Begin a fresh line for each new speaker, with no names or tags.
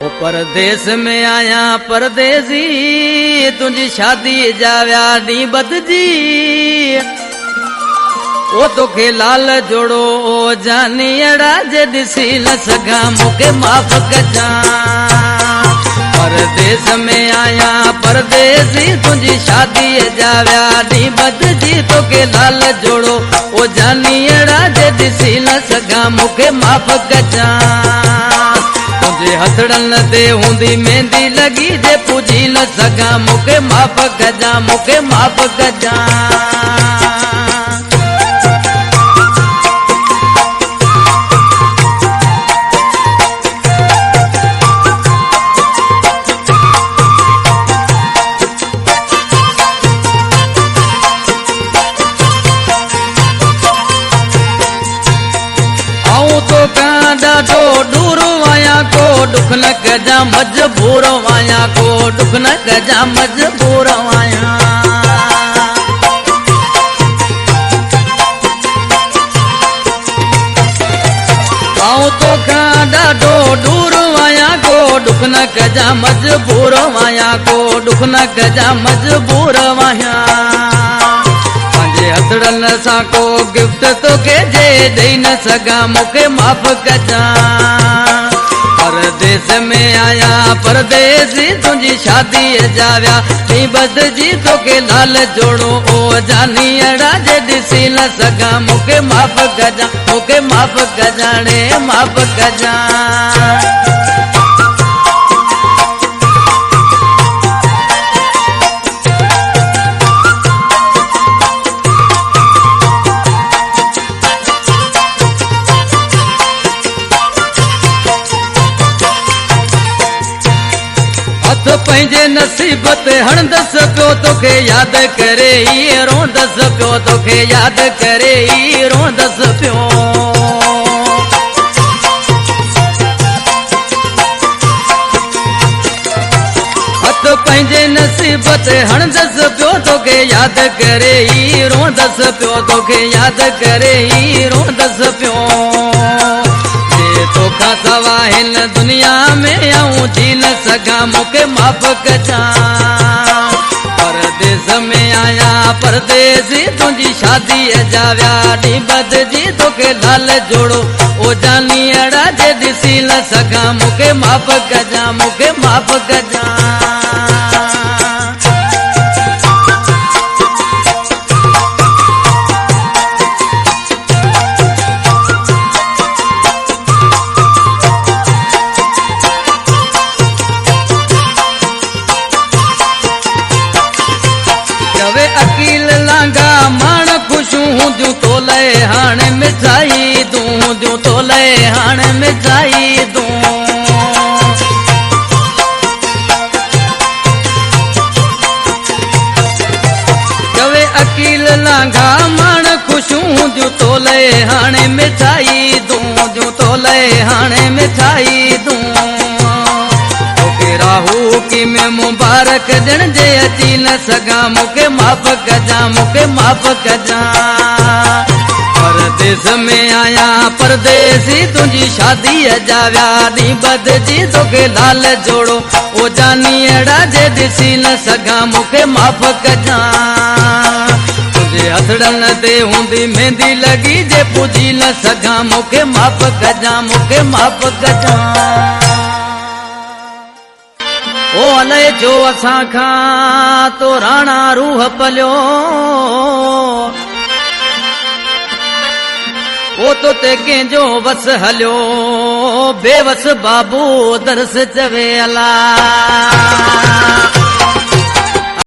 ओ परदेस में आया परदेसी तुझी शादी जाव्या डी बदजी ओ तोखे लाल जोड़ो ओ जानी अड़ा जे दिसी न सगा मुके माफ कजा परदेस में आया परदेसी तुझी शादी जाव्या डी बदजी तोखे लाल जोड़ो ओ जानी अड़ा जे दिसी न सगा मुके माफ कजा तुझे हथड़न दे हुंदी मेहंदी लगी जे पूजी न सगा मुके माफ कजा मुके माफ कजा दुख न कजा मजबूर आया को दुख न कजा मजबूर आया आऊं तो ॾाढो दूर आया को दुख न कजा मजबूर आया को दुख न कजा मजबूर आया पंहिंजे हथड़न सां को गिफ्ट तोखे जे ॾेई न सघां मूंखे माफ़ कजा परदेस में आया परदेसी तुझी शादी जाव्या नी बदजी तोखे लाल जोड़ो ओ जानी अड़ा जे दिसी न सगा मुके माफ कजा मुके माफ कजाणे माफ कजा पंहिंजे नसीब ते हणंदस पियो तोखे यादि करे ई रोंदस पियो तोखे यादि करे ई रोंदस पियो हथ पंहिंजे नसीब ते हणंदस पियो तोखे यादि करे ई रोंदस पियो तोखे यादि करे ई रोंदस पियो तोखा सवा हिन दुनिया में आऊं जी न सघां मूंखे माफ़ कजा परदेस में आया परदेसी तुझी शादी जाव्या डी बदजी तोखे लाल जोड़ो ओ जानी अड़ा जे दिसी न सघां मूंखे माफ़ कजा मूंखे माफ़ कजा हाणे मिठाई दूं तोले हाणे मिठाई दूं कवे अकील लांघा माण खुशूं दियूं तोले हाणे मिठाई दूं तोले हाणे मिठाई दूं तोखे राहू की में मुबारक ॾिण जे अची न सघां मूंखे माफ़ कजा मूंखे माफ़ कजा परदेस में आया परदेसी तुझी शादी जाव्या नी बदजी तोखे लाल जोड़ो ओ जानी अड़ा जे दिसी न सघां मूंखे माफ़ कजा तुझे हथड़न ते हुंदी मेहंदी लगी जे पूजी न सघां मूंखे माफ़ कजा मूंखे माफ़ कजा ओ अलाए जो असां खां तो राणा रूह पलियो ओ तो ते कंहिंजो वस हलियो बेवस बाबू दरस चवे अला